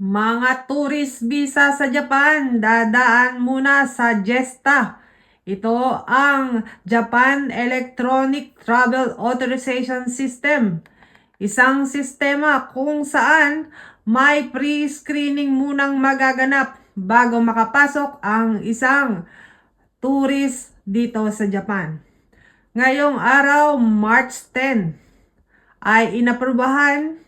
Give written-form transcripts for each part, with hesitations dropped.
Mga tourist visa sa Japan, dadaan muna sa JESTA. Ito ang Japan Electronic Travel Authorization System. Isang sistema kung saan may pre-screening munang magaganap bago makapasok ang isang tourist dito sa Japan. Ngayong araw, March 10, ay inaprubahan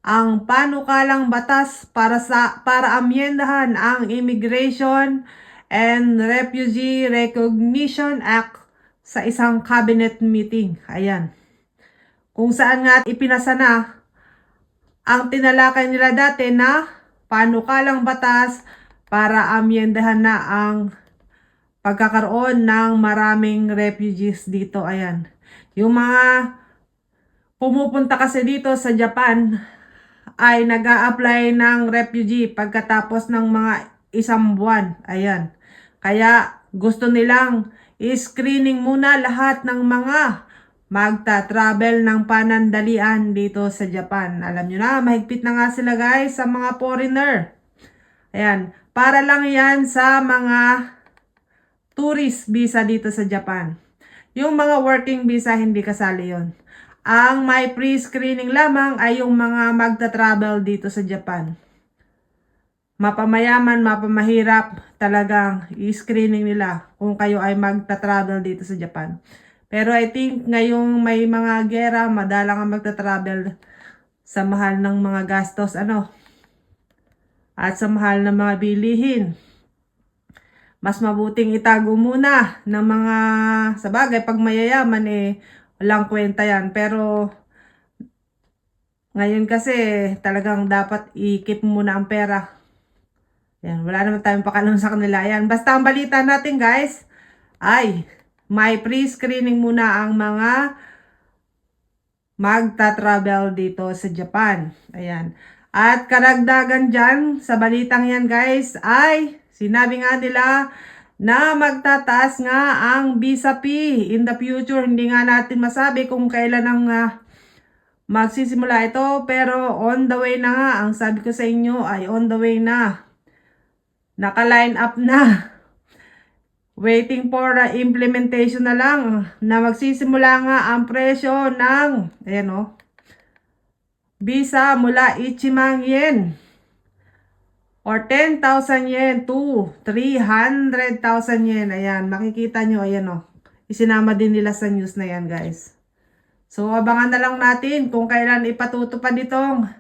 ang panukalang batas para amyendahan ang Immigration and Refugee Recognition Act sa isang cabinet meeting. Ayan. Kung saan nga ipinasa na ang tinalakay nila dati na panukalang batas para amyendahan na ang pagkakaroon ng maraming refugees dito. Ayan. Yung mga pumupunta kasi dito sa Japan ay nag-a-apply ng refugee pagkatapos ng mga isang buwan. Ayan. Kaya gusto nilang i-screening muna lahat ng mga magta-travel ng panandalian dito sa Japan. Alam nyo na, mahigpit na nga sila guys sa mga foreigner. Ayan. Para lang yan sa mga tourist visa dito sa Japan. Yung mga working visa, hindi kasali yon. Ang may pre-screening lamang ay yung mga magta-travel dito sa Japan. Mapamayaman, mapamahirap, talagang i-screening nila kung kayo ay magta-travel dito sa Japan. Pero I think ngayong may mga gera, madalang ang magta-travel sa mahal ng mga gastos, at sa mahal ng mga bilihin. Mas mabuting itago muna ng mga, sa bagay, pag mayayaman walang kwenta yan. Pero ngayon kasi talagang dapat i-keep muna ang pera. Yan, wala naman tayong pakialam sa kanila. Yan, basta ang balita natin guys ay may pre-screening muna ang mga magta-travel dito sa Japan. Ayan. At karagdagan dyan sa balitang yan guys ay sinabi nga nila na magtataas nga ang visa fee in the future. Hindi nga natin masabi kung kailan ang magsisimula ito, pero on the way na nga. Ang sabi ko sa inyo ay on the way na. Naka-line up na. Waiting for implementation na lang na magsisimula nga ang presyo ng visa mula Ichimang yen or 10,000 yen to 300,000 yen. Ayan, makikita nyo, ayan isinama din nila sa news na yan guys. So abangan na lang natin kung kailan ipatutupad itong